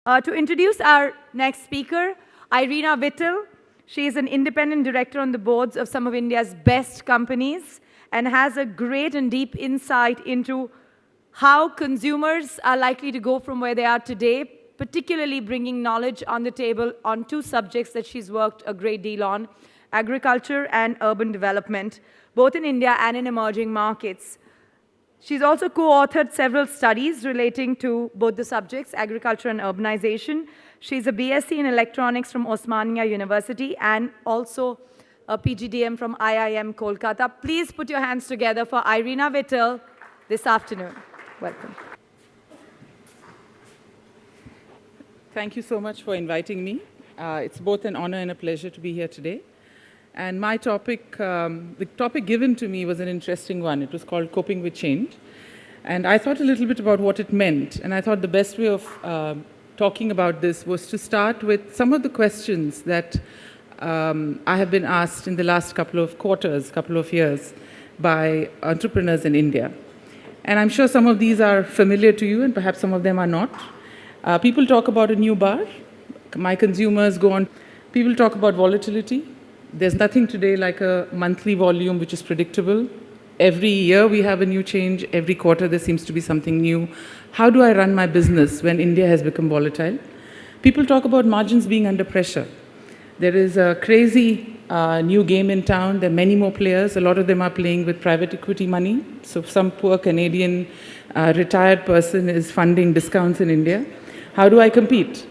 To introduce our next speaker, Ireena Vittal. She is an independent director on the boards of some of India's best companies and has a great and deep insight into how consumers are likely to go from where they are today, particularly bringing knowledge on the table on two subjects that she's worked a great deal on, agriculture and urban development, both in India and in emerging markets. She's also co-authored several studies relating to both the subjects, agriculture and urbanization. She's a BSc in electronics from Osmania University and also a PGDM from IIM Kolkata. Please put your hands together for Ireena Vittal this afternoon. Welcome. Thank you so much for inviting me. It's both an honor and a pleasure to be here today. And my topic, the topic given to me was an interesting one. It was called Coping with Change. And I thought a little bit about what it meant. And I thought the best way of talking about this was to start with some of the questions that I have been asked in the last couple of quarters, couple of years, by entrepreneurs in India. And I'm sure some of these are familiar to you, and perhaps some of them are not. People talk about a new bar. My consumers go on. People talk about volatility. There's nothing today like a monthly volume which is predictable. Every year we have a new change. Every quarter there seems to be something new. How do I run my business when India has become volatile? People talk about margins being under pressure. There is a crazy new game in town. There are many more players. A lot of them are playing with private equity money. So some poor Canadian retired person is funding discounts in India. How do I compete?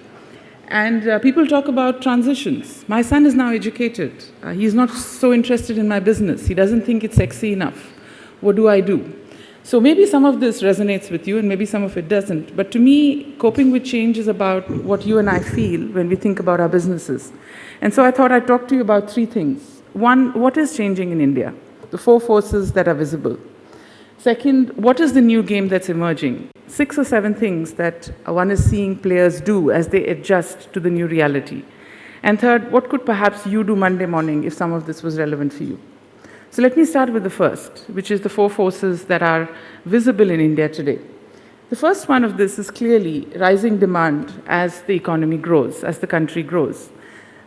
And people talk about transitions. My son is now educated. He's not so interested in my business. He doesn't think it's sexy enough. What do I do? So maybe some of this resonates with you and maybe some of it doesn't. But to me, coping with change is about what you and I feel when we think about our businesses. And so I thought I'd talk to you about three things. One, what is changing in India? The four forces that are visible. Second, what is the new game that's emerging? 6 or 7 things that one is seeing players do as they adjust to the new reality. And third, what could perhaps you do Monday morning if some of this was relevant for you? So let me start with the first, which is the four forces that are visible in India today. The first one of this is clearly rising demand as the economy grows, as the country grows.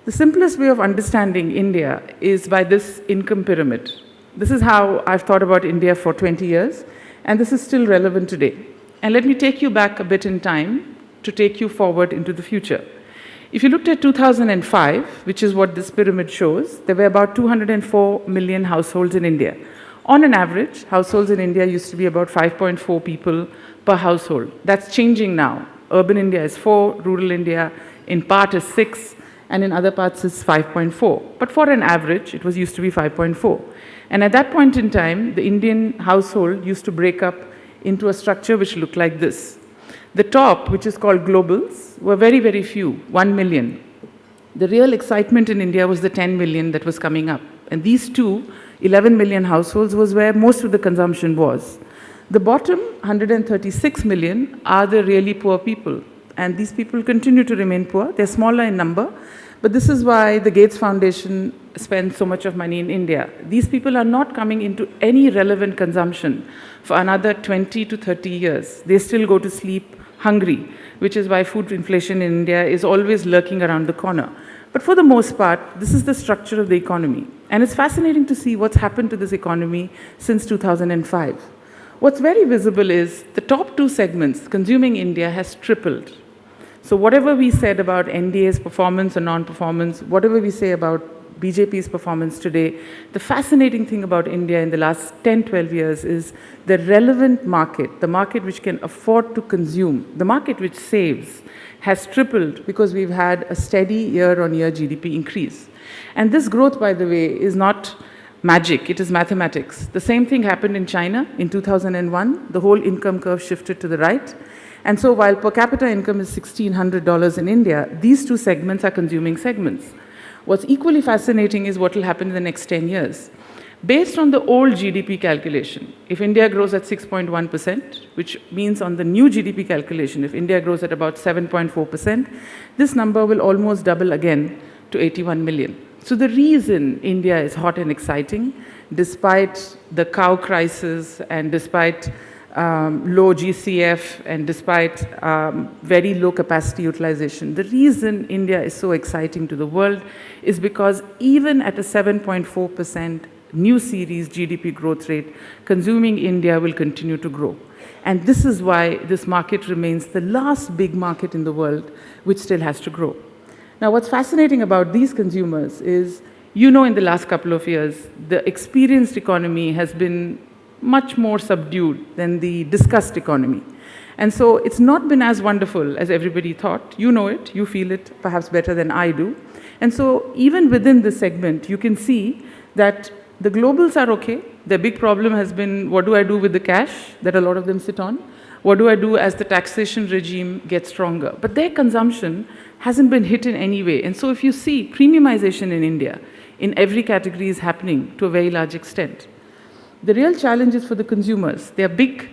The simplest way of understanding India is by this income pyramid. This is how I've thought about India for 20 years, and this is still relevant today. And let me take you back a bit in time to take you forward into the future. If you looked at 2005, which is what this pyramid shows, there were about 204 million households in India. On an average, households in India used to be about 5.4 people per household. That's changing now. Urban India is 4, rural India in part is 6, and in other parts is 5.4. But for an average, it was used to be 5.4. And at that point in time, the Indian household used to break up into a structure which looked like this. The top, which is called globals, were very, very few, 1 million. The real excitement in India was the 10 million that was coming up. And these two, 11 million households, was where most of the consumption was. The bottom, 136 million, are the really poor people. And these people continue to remain poor. They're smaller in number. But this is why the Gates Foundation spends so much of money in India. These people are not coming into any relevant consumption for another 20 to 30 years. They still go to sleep hungry, which is why food inflation in India is always lurking around the corner. But for the most part, this is the structure of the economy. And it's fascinating to see what's happened to this economy since 2005. What's very visible is the top two segments, consuming India, has tripled. So whatever we said about NDA's performance or non-performance, whatever we say about BJP's performance today, the fascinating thing about India in the last 10, 12 years is the relevant market, the market which can afford to consume, the market which saves, has tripled because we've had a steady year-on-year GDP increase. And this growth, by the way, is not magic, it is mathematics. The same thing happened in China in 2001. The whole income curve shifted to the right. And so while per capita income is $1,600 in India, these two segments are consuming segments. What's equally fascinating is what will happen in the next 10 years. Based on the old GDP calculation, if India grows at 6.1%, which means on the new GDP calculation, if India grows at about 7.4%, this number will almost double again to 81 million. So the reason India is hot and exciting, despite the cow crisis and despite low GCF and despite very low capacity utilization. The reason India is so exciting to the world is because even at a 7.4% new series GDP growth rate, consuming India will continue to grow. And this is why this market remains the last big market in the world which still has to grow. Now, what's fascinating about these consumers is, in the last couple of years, the experienced economy has been much more subdued than the discussed economy. And so it's not been as wonderful as everybody thought. You know it, you feel it perhaps better than I do. And so even within this segment, you can see that the globals are okay. The big problem has been, what do I do with the cash that a lot of them sit on? What do I do as the taxation regime gets stronger? But their consumption hasn't been hit in any way. And so if you see premiumization in India, in every category is happening to a very large extent. The real challenge is for the consumers. They are big,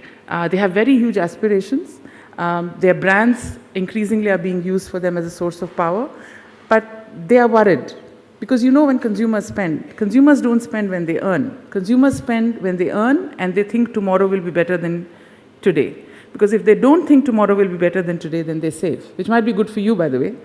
they have very huge aspirations. Their brands increasingly are being used for them as a source of power, but they are worried. Because when consumers don't spend when they earn. Consumers spend when they earn and they think tomorrow will be better than today. Because if they don't think tomorrow will be better than today, then they save, which might be good for you, by the way.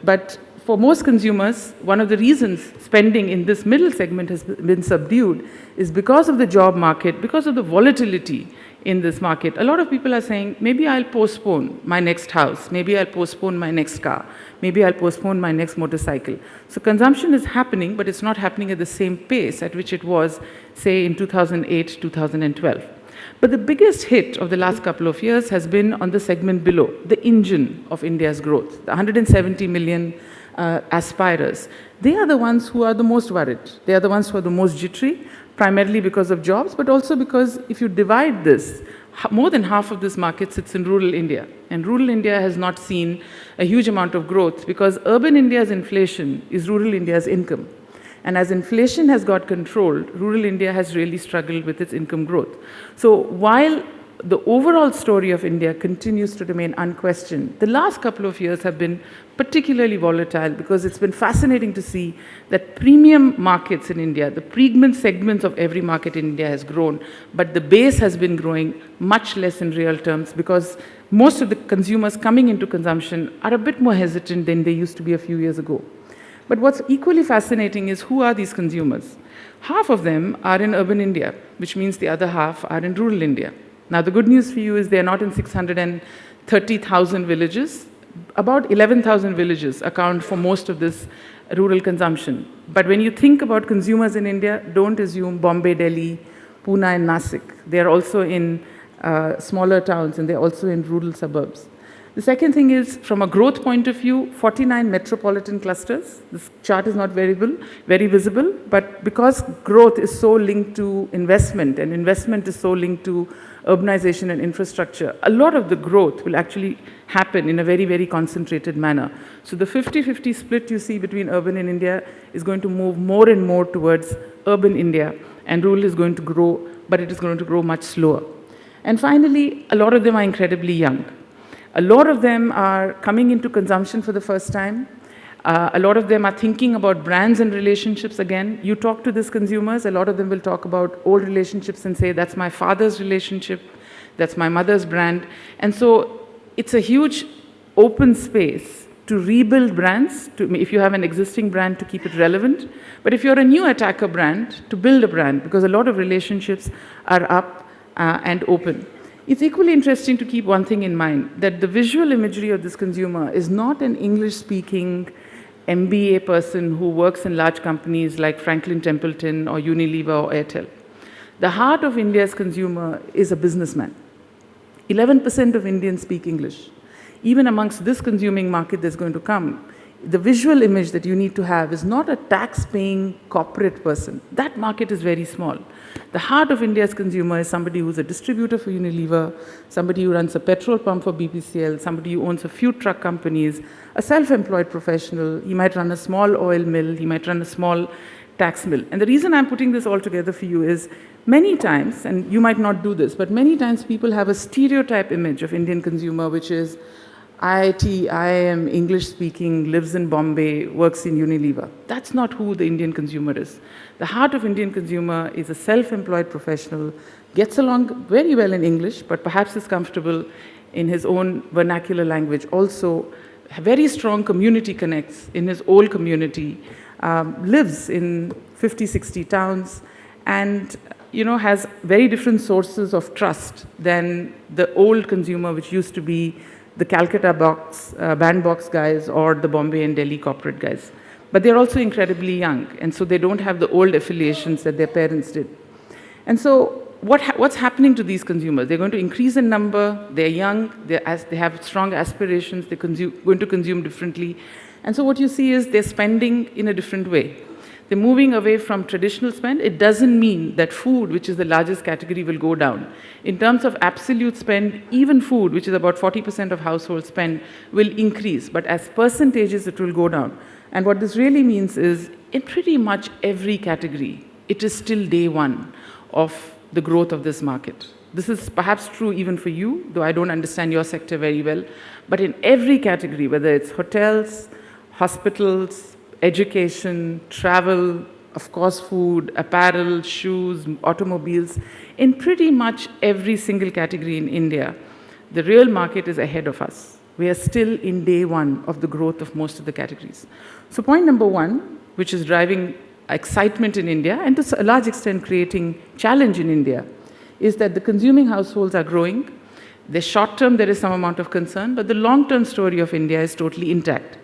But for most consumers, one of the reasons spending in this middle segment has been subdued is because of the job market, because of the volatility in this market. A lot of people are saying, maybe I'll postpone my next house, maybe I'll postpone my next car, maybe I'll postpone my next motorcycle. So consumption is happening, but it's not happening at the same pace at which it was, say, in 2008, 2012. But the biggest hit of the last couple of years has been on the segment below, the engine of India's growth, the 170 million aspirers. They are the ones who are the most worried. They are the ones who are the most jittery, primarily because of jobs, but also because if you divide this, more than half of this market sits in rural India. And rural India has not seen a huge amount of growth because urban India's inflation is rural India's income. And as inflation has got controlled, rural India has really struggled with its income growth. So while the overall story of India continues to remain unquestioned, the last couple of years have been particularly volatile because it's been fascinating to see that premium markets in India, the premium segments of every market in India has grown, but the base has been growing much less in real terms because most of the consumers coming into consumption are a bit more hesitant than they used to be a few years ago. But what's equally fascinating is who are these consumers? Half of them are in urban India, which means the other half are in rural India. Now, the good news for you is they're not in 630,000 villages. About 11,000 villages account for most of this rural consumption. But when you think about consumers in India, don't assume Bombay, Delhi, Pune and Nasik. They're also in smaller towns and they're also in rural suburbs. The second thing is, from a growth point of view, 49 metropolitan clusters. This chart is not very visible, but because growth is so linked to investment, and investment is so linked to urbanization and infrastructure, a lot of the growth will actually happen in a very, very concentrated manner. So the 50-50 split you see between urban and India is going to move more and more towards urban India, and rural is going to grow, but it is going to grow much slower. And finally, a lot of them are incredibly young. A lot of them are coming into consumption for the first time. A lot of them are thinking about brands and relationships again. You talk to these consumers, a lot of them will talk about old relationships and say, that's my father's relationship, that's my mother's brand. And so it's a huge open space to rebuild brands, if you have an existing brand, to keep it relevant. But if you're a new attacker brand, to build a brand, because a lot of relationships are up and open. It's equally interesting to keep one thing in mind, that the visual imagery of this consumer is not an English-speaking MBA person who works in large companies like Franklin Templeton or Unilever or Airtel. The heart of India's consumer is a businessman. 11% of Indians speak English. Even amongst this consuming market that's going to come, the visual image that you need to have is not a tax-paying corporate person. That market is very small. The heart of India's consumer is somebody who's a distributor for Unilever, somebody who runs a petrol pump for BPCL, somebody who owns a few truck companies, a self-employed professional. He might run a small oil mill, he might run a small tax mill. And the reason I'm putting this all together for you is many times, and you might not do this, but many times people have a stereotype image of Indian consumer, which is IIT, IIM, English speaking, lives in Bombay, works in Unilever. That's not who the Indian consumer is. The heart of Indian consumer is a self-employed professional, gets along very well in English, but perhaps is comfortable in his own vernacular language. Also, very strong community connects in his old community, lives in 50, 60 towns, and has very different sources of trust than the old consumer, which used to be the Calcutta bandbox guys or the Bombay and Delhi corporate guys. But they're also incredibly young, and so they don't have the old affiliations that their parents did. And so what's happening to these consumers? They're going to increase in number, they're young, they have strong aspirations, they're going to consume differently. And so what you see is they're spending in a different way. They're moving away from traditional spend. It doesn't mean that food, which is the largest category, will go down. In terms of absolute spend, even food, which is about 40% of household spend, will increase. But as percentages, it will go down. And what this really means is, in pretty much every category, it is still day one of the growth of this market. This is perhaps true even for you, though I don't understand your sector very well. But in every category, whether it's hotels, hospitals, education, travel, of course food, apparel, shoes, automobiles, in pretty much every single category in India, the real market is ahead of us. We are still in day one of the growth of most of the categories. So point number one, which is driving excitement in India and to a large extent creating challenge in India, is that the consuming households are growing. The short term, there is some amount of concern, but the long-term story of India is totally intact.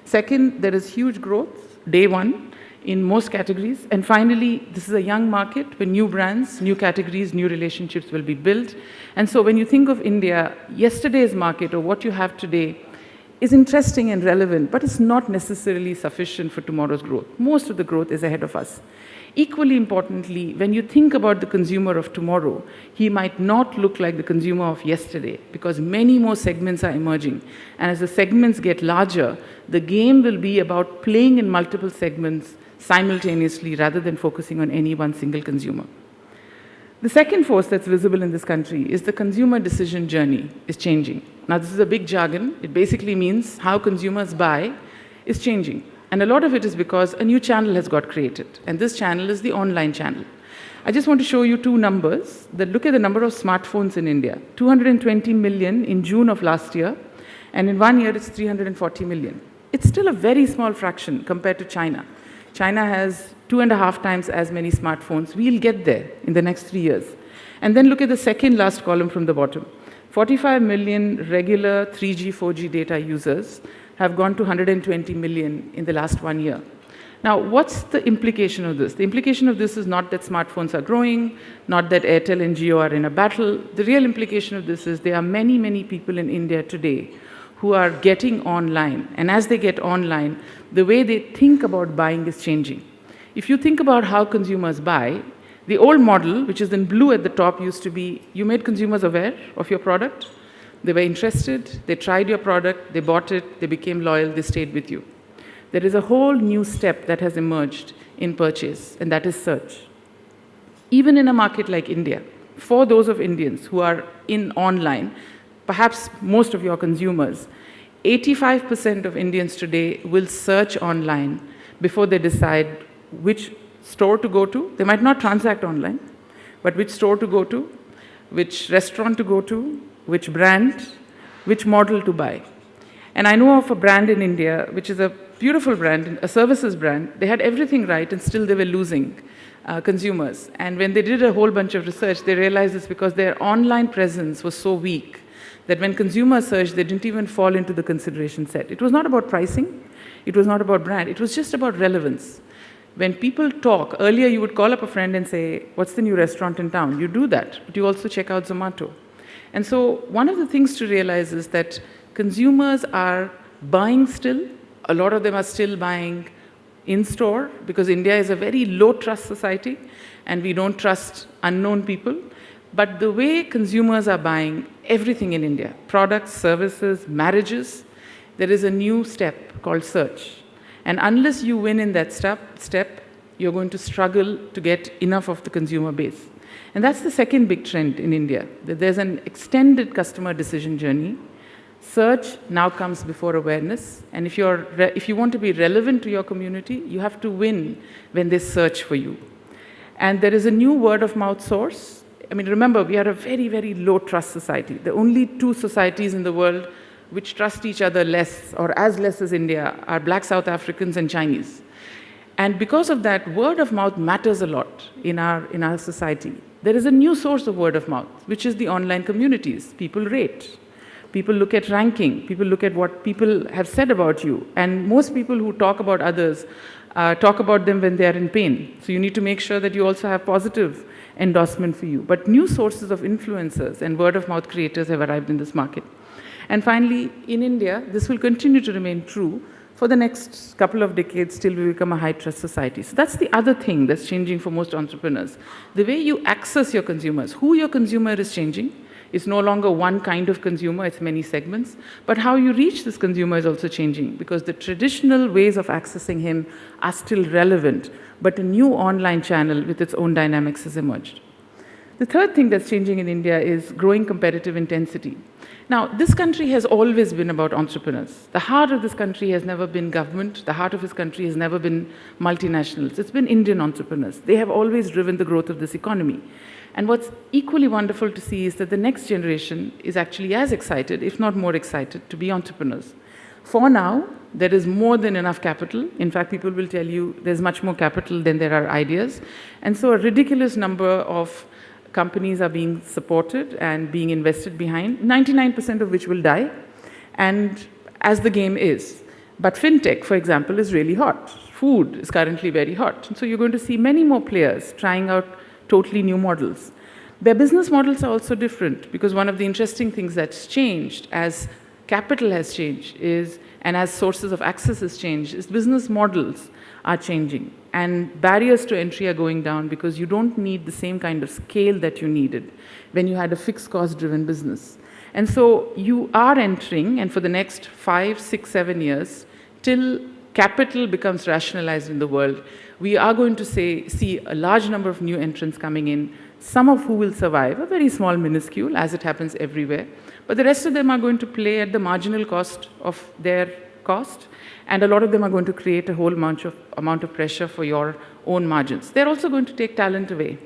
Second, there is huge growth, day one, in most categories. And finally, this is a young market where new brands, new categories, new relationships will be built. And so when you think of India, yesterday's market or what you have today is interesting and relevant, but it's not necessarily sufficient for tomorrow's growth. Most of the growth is ahead of us. Equally importantly, when you think about the consumer of tomorrow, he might not look like the consumer of yesterday because many more segments are emerging. And as the segments get larger, the game will be about playing in multiple segments simultaneously rather than focusing on any one single consumer. The second force that's visible in this country is the consumer decision journey is changing. Now, this is a big jargon. It basically means how consumers buy is changing. And a lot of it is because a new channel has got created. And this channel is the online channel. I just want to show you two numbers that look at the number of smartphones in India. 220 million in June of last year. And in 1 year, it's 340 million. It's still a very small fraction compared to China. China has 2.5 times as many smartphones. We'll get there in the next 3 years. And then look at the second last column from the bottom. 45 million regular 3G, 4G data users have gone to 120 million in the last 1 year. Now, what's the implication of this? The implication of this is not that smartphones are growing, not that Airtel and Jio are in a battle. The real implication of this is there are many, many people in India today who are getting online. And as they get online, the way they think about buying is changing. If you think about how consumers buy, the old model, which is in blue at the top, used to be you made consumers aware of your product. They were interested, they tried your product, they bought it, they became loyal, they stayed with you. There is a whole new step that has emerged in purchase, and that is search. Even in a market like India, for those of Indians who are in online, perhaps most of your consumers, 85% of Indians today will search online before they decide which store to go to. They might not transact online, but which store to go to, which restaurant to go to, which brand, which model to buy. And I know of a brand in India, which is a beautiful brand, a services brand. They had everything right, and still they were losing consumers. And when they did a whole bunch of research, they realized it's because their online presence was so weak that when consumers searched, they didn't even fall into the consideration set. It was not about pricing. It was not about brand. It was just about relevance. When people talk, earlier you would call up a friend and say, what's the new restaurant in town? You do that, but you also check out Zomato. And so one of the things to realize is that consumers are buying still. A lot of them are still buying in-store because India is a very low-trust society and we don't trust unknown people. But the way consumers are buying everything in India, products, services, marriages, there is a new step called search. And unless you win in that step, you're going to struggle to get enough of the consumer base. And that's the second big trend in India, that there's an extended customer decision journey. Search now comes before awareness, and if you want to be relevant to your community, you have to win when they search for you. And there is a new word of mouth source. I mean, remember, we are a very, very low trust society. The only two societies in the world which trust each other less, or as less as India, are Black South Africans and Chinese. And because of that, word of mouth matters a lot in our society. There is a new source of word of mouth, which is the online communities. People rate. People look at ranking. People look at what people have said about you. And most people who talk about others talk about them when they are in pain. So you need to make sure that you also have positive endorsement for you. But new sources of influencers and word of mouth creators have arrived in this market. And finally, in India, this will continue to remain true for the next couple of decades till we become a high-trust society. So that's the other thing that's changing for most entrepreneurs. The way you access your consumers, who your consumer is changing. It's no longer one kind of consumer, it's many segments. But how you reach this consumer is also changing, because the traditional ways of accessing him are still relevant, but a new online channel with its own dynamics has emerged. The third thing that's changing in India is growing competitive intensity. Now, this country has always been about entrepreneurs. The heart of this country has never been government. The heart of this country has never been multinationals. It's been Indian entrepreneurs. They have always driven the growth of this economy. And what's equally wonderful to see is that the next generation is actually as excited, if not more excited, to be entrepreneurs. For now, there is more than enough capital. In fact, people will tell you there's much more capital than there are ideas. And so a ridiculous number of companies are being supported and being invested behind, 99% of which will die, and as the game is. But fintech, for example, is really hot. Food is currently very hot. And so you're going to see many more players trying out totally new models. Their business models are also different, because one of the interesting things that's changed as capital has changed and as sources of access has changed, is business models are changing. And barriers to entry are going down, because you don't need the same kind of scale that you needed when you had a fixed cost-driven business. And so you are entering, and for the next 5, 6, 7 years, till capital becomes rationalized in the world, we are going to see a large number of new entrants coming in, some of who will survive, a very small minuscule, as it happens everywhere. But the rest of them are going to play at the marginal cost of their cost, and a lot of them are going to create a whole amount of pressure for your own margins. They're also going to take talent away.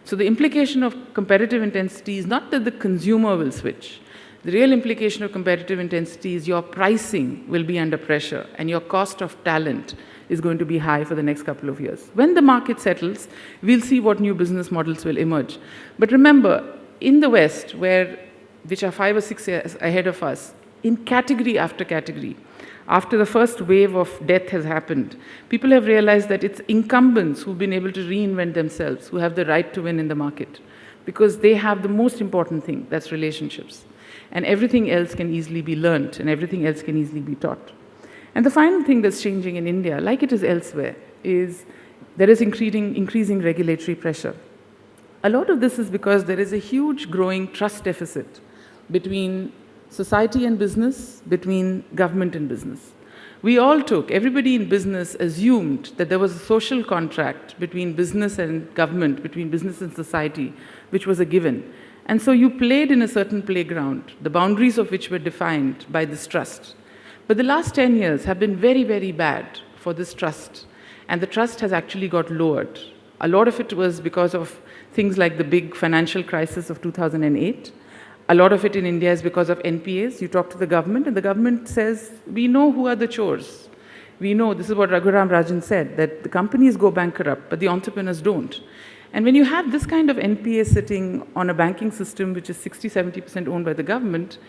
So the implication of competitive intensity is not that the consumer will switch. The real implication of competitive intensity is your pricing will be under pressure, and your cost of talent is going to be high for the next couple of years. When the market settles, we'll see what new business models will emerge. But remember, in the West, which are 5 or 6 years ahead of us, in category after category, after the first wave of death has happened, people have realized that it's incumbents who've been able to reinvent themselves, who have the right to win in the market, because they have the most important thing, that's relationships. And everything else can easily be learnt, and everything else can easily be taught. And the final thing that's changing in India, like it is elsewhere, is there is increasing regulatory pressure. A lot of this is because there is a huge growing trust deficit between society and business, between government and business. Everybody in business assumed that there was a social contract between business and government, between business and society, which was a given. And so you played in a certain playground, the boundaries of which were defined by this trust. But the last 10 years have been very, very bad for this trust. And the trust has actually got lowered. A lot of it was because of things like the big financial crisis of 2008. A lot of it in India is because of NPAs. You talk to the government, and the government says, we know who are the chores. We know, this is what Raghuram Rajan said, that the companies go bankrupt, but the entrepreneurs don't. And when you have this kind of NPA sitting on a banking system which is 60-70% owned by the government,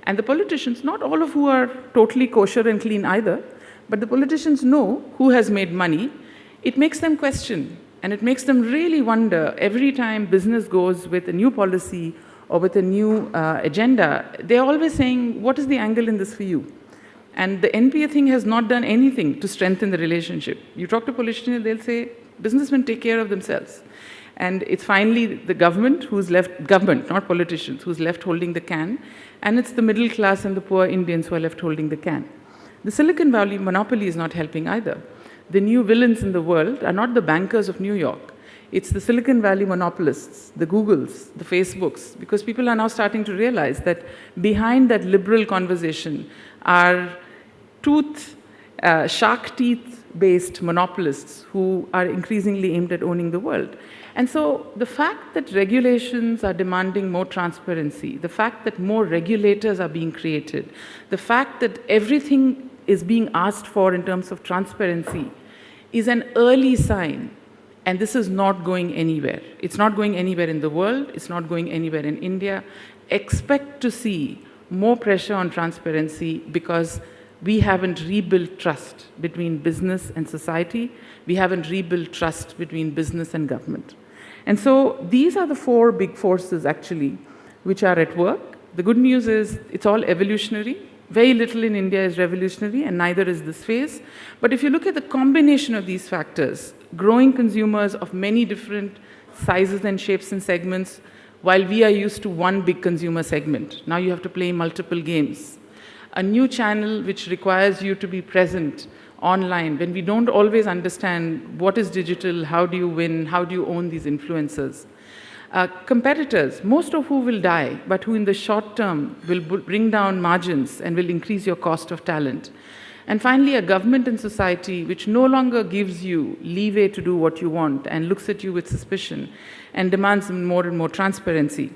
and the politicians, not all of who are totally kosher and clean either, but the politicians know who has made money, it makes them question, and it makes them really wonder every time business goes with a new policy or with a new agenda. They're always saying, what is the angle in this for you? And the NPA thing has not done anything to strengthen the relationship. You talk to politicians, they'll say, businessmen take care of themselves. And it's finally the government who's left, government, not politicians, who's left holding the can. And it's the middle class and the poor Indians who are left holding the can. The Silicon Valley monopoly is not helping either. The new villains in the world are not the bankers of New York. It's the Silicon Valley monopolists, the Googles, the Facebooks, because people are now starting to realize that behind that liberal conversation are shark teeth-based monopolists who are increasingly aimed at owning the world. And so the fact that regulations are demanding more transparency, the fact that more regulators are being created, the fact that everything is being asked for in terms of transparency is an early sign. And this is not going anywhere. It's not going anywhere in the world. It's not going anywhere in India. Expect to see more pressure on transparency because we haven't rebuilt trust between business and society. We haven't rebuilt trust between business and government. And so these are the four big forces, actually, which are at work. The good news is it's all evolutionary. Very little in India is revolutionary, and neither is this phase. But if you look at the combination of these factors, growing consumers of many different sizes and shapes and segments, while we are used to one big consumer segment, now you have to play multiple games. A new channel which requires you to be present online, when we don't always understand what is digital, how do you win, how do you own these influencers. Competitors, most of who will die, but who in the short term will bring down margins and will increase your cost of talent. And finally, a government and society which no longer gives you leeway to do what you want and looks at you with suspicion and demands more and more transparency.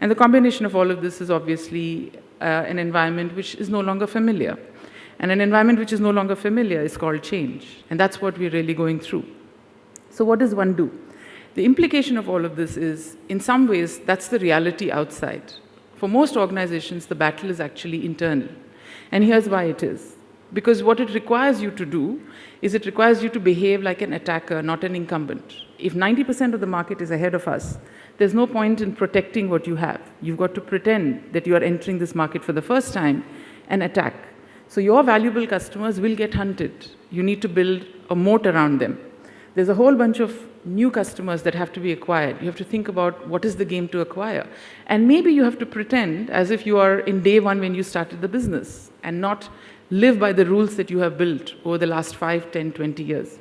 And the combination of all of this is obviously an environment which is no longer familiar. And an environment which is no longer familiar is called change. And that's what we're really going through. So what does one do? The implication of all of this is, in some ways, that's the reality outside. For most organizations, the battle is actually internal. And here's why it is. Because what it requires you to do is it requires you to behave like an attacker, not an incumbent. If 90% of the market is ahead of us, there's no point in protecting what you have. You've got to pretend that you are entering this market for the first time and attack. So your valuable customers will get hunted. You need to build a moat around them. There's a whole bunch of new customers that have to be acquired. You have to think about what is the game to acquire. And maybe you have to pretend as if you are in day one when you started the business and not live by the rules that you have built over the last 5, 10, 20 years.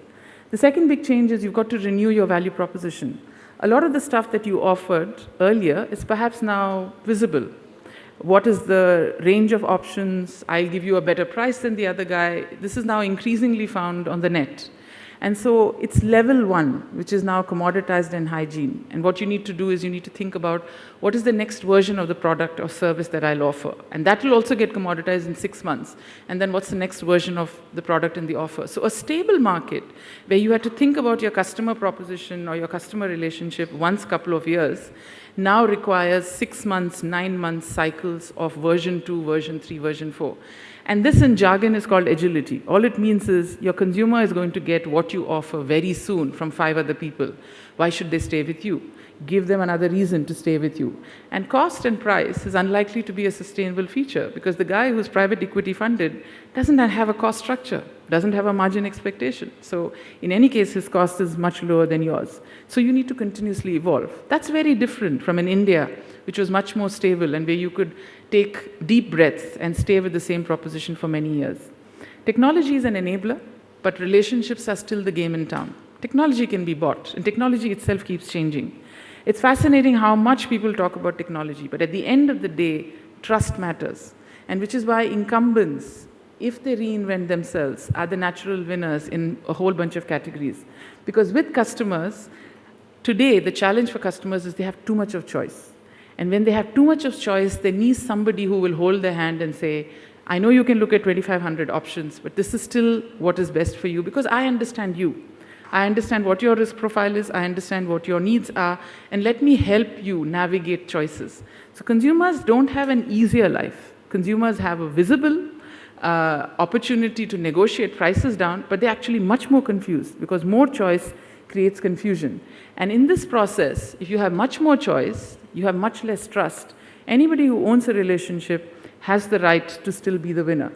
The second big change is you've got to renew your value proposition. A lot of the stuff that you offered earlier is perhaps now visible. What is the range of options? I'll give you a better price than the other guy. This is now increasingly found on the net. And so it's level one, which is now commoditized and hygiene. And what you need to do is you need to think about what is the next version of the product or service that I'll offer. And that will also get commoditized in 6 months. And then what's the next version of the product and the offer? So a stable market where you had to think about your customer proposition or your customer relationship once couple of years now requires 6 months, 9 months cycles of version 2, version 3, version 4. And this in jargon is called agility. All it means is your consumer is going to get what you offer very soon from 5 other people. Why should they stay with you? Give them another reason to stay with you. And cost and price is unlikely to be a sustainable feature because the guy who's private equity funded doesn't have a cost structure, doesn't have a margin expectation. So in any case, his cost is much lower than yours. So you need to continuously evolve. That's very different from in India, which was much more stable and where you could take deep breaths and stay with the same proposition for many years. Technology is an enabler, but relationships are still the game in town. Technology can be bought, and technology itself keeps changing. It's fascinating how much people talk about technology, but at the end of the day, trust matters. And which is why incumbents, if they reinvent themselves, are the natural winners in a whole bunch of categories. Because with customers, today, the challenge for customers is they have too much of choice. And when they have too much of choice, they need somebody who will hold their hand and say, I know you can look at 2,500 options, but this is still what is best for you because I understand you. I understand what your risk profile is, I understand what your needs are, and let me help you navigate choices. So consumers don't have an easier life. Consumers have a visible opportunity to negotiate prices down, but they're actually much more confused because more choice creates confusion. And in this process, if you have much more choice, you have much less trust. Anybody who owns a relationship has the right to still be the winner.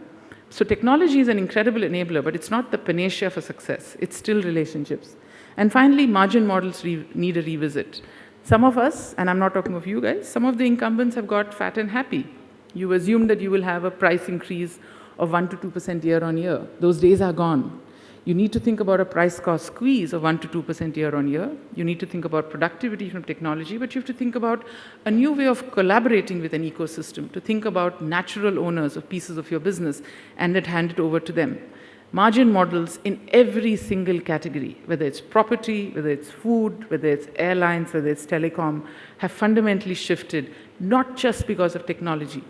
So technology is an incredible enabler, but it's not the panacea for success. It's still relationships. And finally, margin models need a revisit. Some of us, and I'm not talking of you guys, some of the incumbents have got fat and happy. You assume that you will have a price increase of 1 to 2% year on year. Those days are gone. You need to think about a price cost squeeze of 1 to 2% year on year. You need to think about productivity from technology, but you have to think about a new way of collaborating with an ecosystem, to think about natural owners of pieces of your business and then hand it over to them. Margin models in every single category, whether it's property, whether it's food, whether it's airlines, whether it's telecom, have fundamentally shifted, not just because of technology,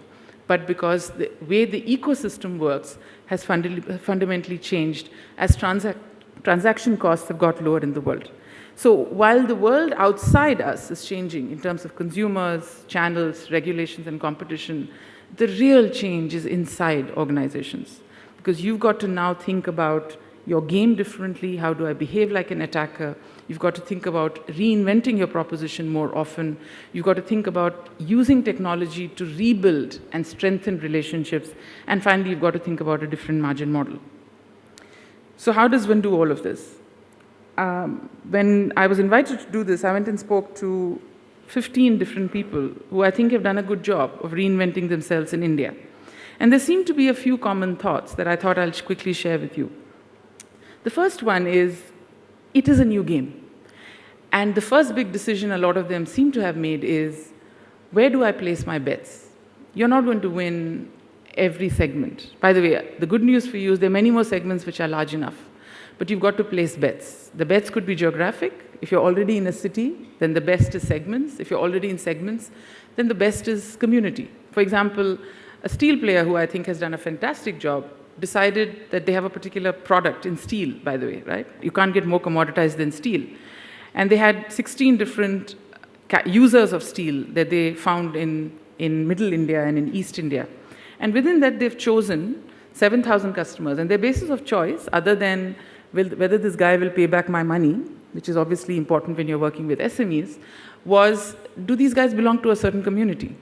but because the way the ecosystem works has fundamentally changed as transaction costs have got lower in the world. So while the world outside us is changing in terms of consumers, channels, regulations, and competition, the real change is inside organizations. Because you've got to now think about your game differently. How do I behave like an attacker? You've got to think about reinventing your proposition more often. You've got to think about using technology to rebuild and strengthen relationships. And finally, you've got to think about a different margin model. So how does one do all of this? When I was invited to do this, I went and spoke to 15 different people who I think have done a good job of reinventing themselves in India. And there seem to be a few common thoughts that I thought I'll quickly share with you. The first one is, it is a new game. And the first big decision a lot of them seem to have made is, where do I place my bets? You're not going to win every segment. By the way, the good news for you is there are many more segments which are large enough. But you've got to place bets. The bets could be geographic. If you're already in a city, then the best is segments. If you're already in segments, then the best is community. For example, a steel player who I think has done a fantastic job decided that they have a particular product in steel, by the way, right? You can't get more commoditized than steel. And they had 16 different users of steel that they found in Middle India and in East India. And within that, they've chosen 7,000 customers. And their basis of choice, other than whether this guy will pay back my money, which is obviously important when you're working with SMEs, was, do these guys belong to a certain community?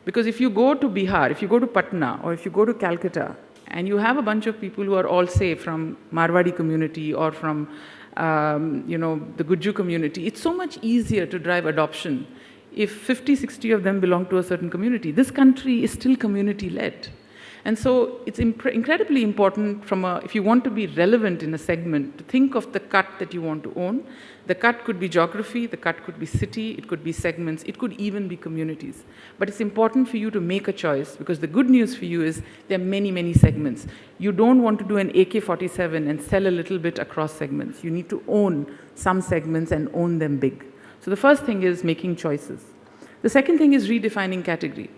Because if you go to Bihar, if you go to Patna, or if you go to Calcutta, and you have a bunch of people who are all, say, from Marwadi community or from, the Gujju community, it's so much easier to drive adoption if 50, 60 of them belong to a certain community. This country is still community-led. And so it's incredibly important if you want to be relevant in a segment, to think of the cut that you want to own. The cut could be geography, the cut could be city, it could be segments, it could even be communities. But it's important for you to make a choice, because the good news for you is there are many, many segments. You don't want to do an AK-47 and sell a little bit across segments. You need to own some segments and own them big. So the first thing is making choices. The second thing is redefining category.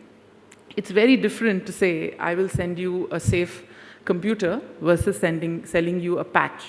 It's very different to say, I will send you a safe computer versus selling you a patch.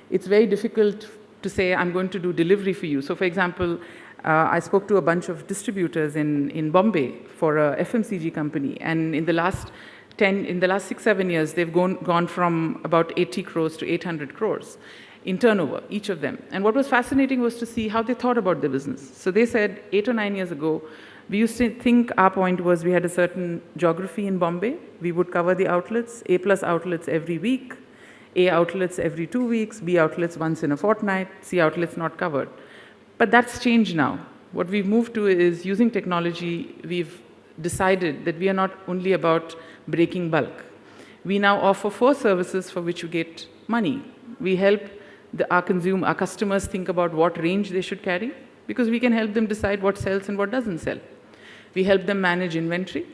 It's very difficult to say, I'm going to do delivery for you. So for example, I spoke to a bunch of distributors in Bombay for a FMCG company. And in the last 6, 7 years, they've gone from about 80 crores to 800 crores in turnover, each of them. And what was fascinating was to see how they thought about their business. So they said 8 or 9 years ago, we used to think our point was we had a certain geography in Bombay. We would cover the outlets, A+ outlets every week, A outlets every 2 weeks, B outlets once in a fortnight, C outlets not covered. But that's changed now. What we've moved to is, using technology, we've decided that we are not only about breaking bulk. We now offer 4 services for which you get money. We help our customers think about what range they should carry, because we can help them decide what sells and what doesn't sell. We help them manage inventory,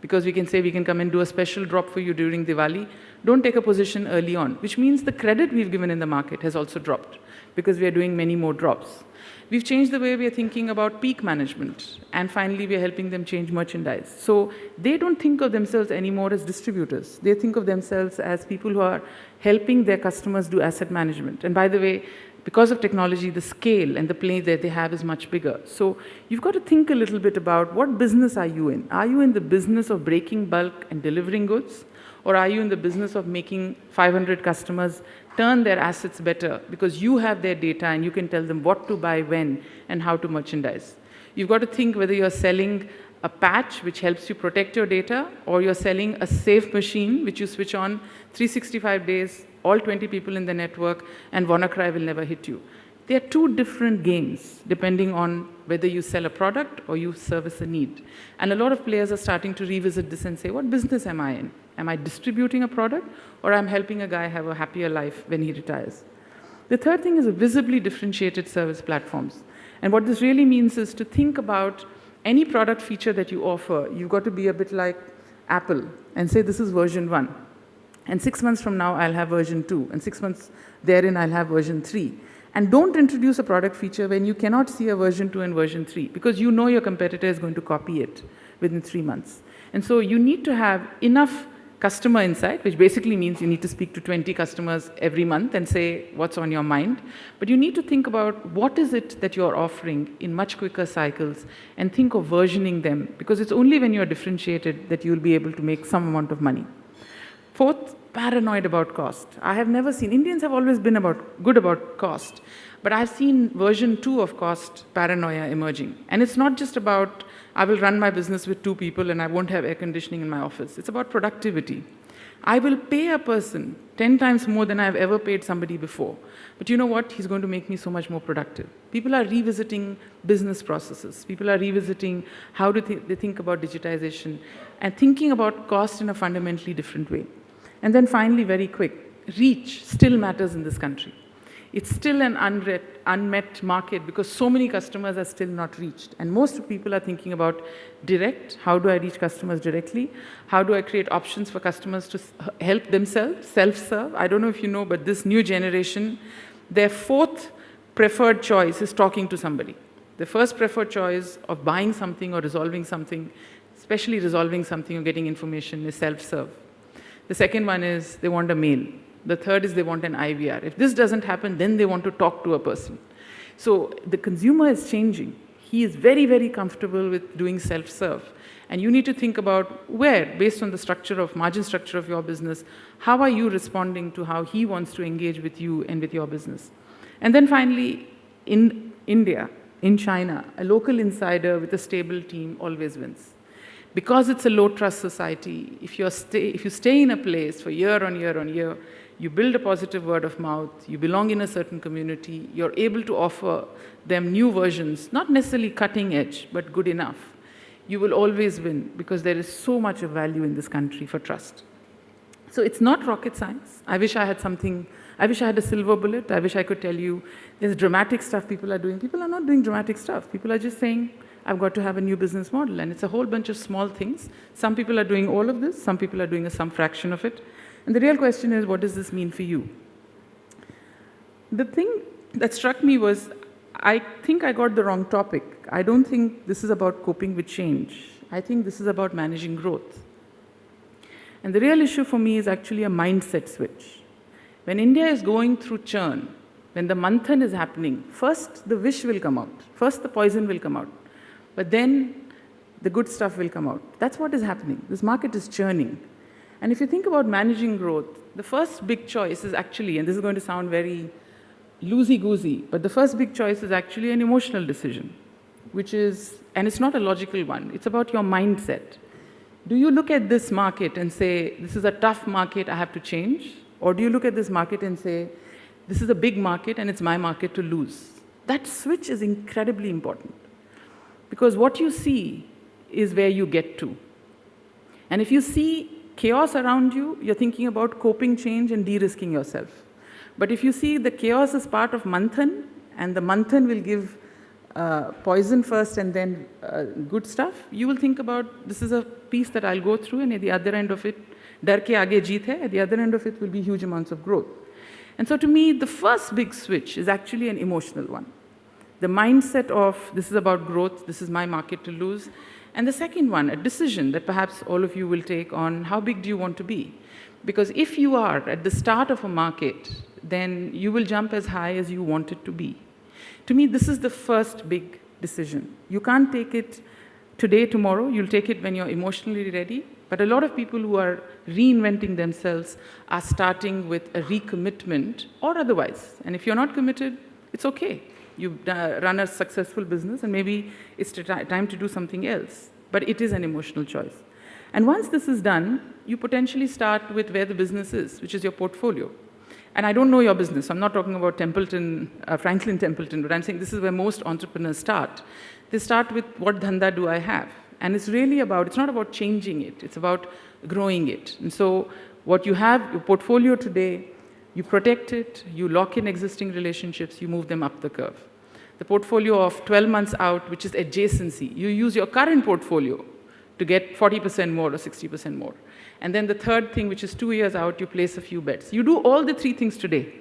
because we can say we can come and do a special drop for you during Diwali. Don't take a position early on, which means the credit we've given in the market has also dropped, because we are doing many more drops. We've changed the way we are thinking about peak management. And finally, we are helping them change merchandise. So they don't think of themselves anymore as distributors. They think of themselves as people who are helping their customers do asset management. And by the way, because of technology, the scale and the play that they have is much bigger. So you've got to think a little bit about, what business are you in? Are you in the business of breaking bulk and delivering goods? Or are you in the business of making 500 customers turn their assets better, because you have their data and you can tell them what to buy, when, and how to merchandise? You've got to think whether you're selling a patch which helps you protect your data, or you're selling a safe machine which you switch on 365 days, all 20 people in the network, and WannaCry will never hit you. They are two different games, depending on whether you sell a product or you service a need. And a lot of players are starting to revisit this and say, what business am I in? Am I distributing a product, or I'm helping a guy have a happier life when he retires? The third thing is a visibly differentiated service platforms. And what this really means is to think about any product feature that you offer, you've got to be a bit like Apple and say, this is version 1. And 6 months from now, I'll have version 2. And 6 months therein, I'll have version 3. And don't introduce a product feature when you cannot see a version 2 and version 3, because you know your competitor is going to copy it within 3 months. And so you need to have enough customer insight, which basically means you need to speak to 20 customers every month and say what's on your mind. But you need to think about what is it that you're offering in much quicker cycles and think of versioning them, because it's only when you're differentiated that you'll be able to make some amount of money. Fourth, paranoid about cost. I have never seen, Indians have always been good about cost, but I've seen version 2 of cost paranoia emerging. And it's not just about, I will run my business with 2 people and I won't have air conditioning in my office. It's about productivity. I will pay a person 10 times more than I've ever paid somebody before. But you know what? He's going to make me so much more productive. People are revisiting business processes. People are revisiting how they think about digitization and thinking about cost in a fundamentally different way. And then finally, very quick, reach still matters in this country. It's still an unmet market because so many customers are still not reached. And most people are thinking about direct, how do I reach customers directly? How do I create options for customers to help themselves, self-serve? I don't know if you know, but this new generation, their fourth preferred choice is talking to somebody. The first preferred choice of buying something or resolving something, especially resolving something or getting information, is self-serve. The second one is they want a mail. The third is they want an IVR. If this doesn't happen, then they want to talk to a person. So the consumer is changing. He is very, very comfortable with doing self-serve. And you need to think about where, based on the margin structure of your business, how are you responding to how he wants to engage with you and with your business? And then finally, in India, in China, a local insider with a stable team always wins. Because it's a low-trust society, if you stay in a place for year on year on year, you build a positive word of mouth, you belong in a certain community, you're able to offer them new versions, not necessarily cutting edge, but good enough, you will always win because there is so much of value in this country for trust. So it's not rocket science. I wish I had a silver bullet. I wish I could tell you there's dramatic stuff people are doing. People are not doing dramatic stuff. People are just saying, I've got to have a new business model. And it's a whole bunch of small things. Some people are doing all of this. Some people are doing some fraction of it. And the real question is, what does this mean for you? The thing that struck me was, I think I got the wrong topic. I don't think this is about coping with change. I think this is about managing growth. And the real issue for me is actually a mindset switch. When India is going through churn, when the manthan is happening, first the wish will come out. First the poison will come out. But then the good stuff will come out. That's what is happening. This market is churning. And if you think about managing growth, the first big choice is actually, and this is going to sound very loosey-goosey, but the first big choice is actually an emotional decision, which is, and it's not a logical one, it's about your mindset. Do you look at this market and say, this is a tough market, I have to change? Or do you look at this market and say, this is a big market and it's my market to lose? That switch is incredibly important. Because what you see is where you get to. And if you see chaos around you, you're thinking about coping change and de-risking yourself. But if you see the chaos as part of manthan, and the manthan will give poison first and then good stuff, you will think about, this is a piece that I'll go through, and at the other end of it, dar ke aage jeet hai, at the other end of it will be huge amounts of growth. And so to me, the first big switch is actually an emotional one. The mindset of, this is about growth, this is my market to lose. And the second one, a decision that perhaps all of you will take on how big do you want to be. Because if you are at the start of a market, then you will jump as high as you want it to be. To me, this is the first big decision. You can't take it today, tomorrow. You'll take it when you're emotionally ready. But a lot of people who are reinventing themselves are starting with a recommitment or otherwise. And if you're not committed, it's okay. You've run a successful business and maybe it's time to do something else. But it is an emotional choice. And once this is done, you potentially start with where the business is, which is your portfolio. And I don't know your business. I'm not talking about Templeton, Franklin Templeton, but I'm saying this is where most entrepreneurs start. They start with, what dhanda do I have? And it's really about, it's not about changing it, it's about growing it. And so what you have, your portfolio today, you protect it, you lock in existing relationships, you move them up the curve. The portfolio of 12 months out, which is adjacency, you use your current portfolio to get 40% more or 60% more. And then the third thing, which is 2 years out, you place a few bets. You do all the three things today.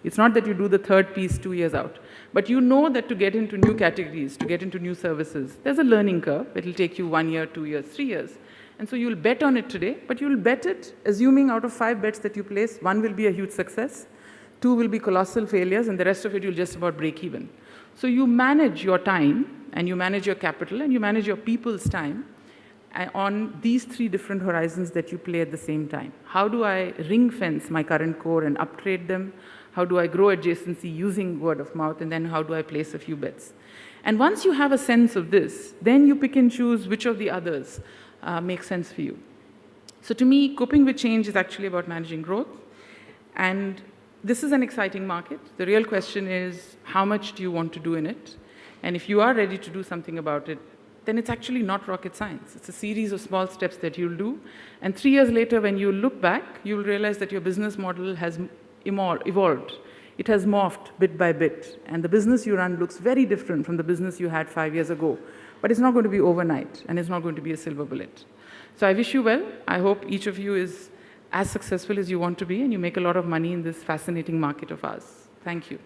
It's not that you do the third piece 2 years out. But you know that to get into new categories, to get into new services, there's a learning curve. It'll take you 1 year, 2 years, 3 years. And so you'll bet on it today, but you'll bet it assuming out of 5 bets that you place, 1 will be a huge success, 2 will be colossal failures, and the rest of it you'll just about break even. So you manage your time, and you manage your capital, and you manage your people's time on these 3 different horizons that you play at the same time. How do I ring fence my current core and uptrade them? How do I grow adjacency using word of mouth? And then how do I place a few bets? And once you have a sense of this, then you pick and choose which of the others make sense for you. So to me, coping with change is actually about managing growth. And this is an exciting market. The real question is, how much do you want to do in it? And if you are ready to do something about it, then it's actually not rocket science. It's a series of small steps that you'll do. And 3 years later, when you look back, you'll realize that your business model has evolved. It has morphed bit by bit. And the business you run looks very different from the business you had 5 years ago. But it's not going to be overnight, and it's not going to be a silver bullet. So I wish you well. I hope each of you is as successful as you want to be, and you make a lot of money in this fascinating market of ours. Thank you.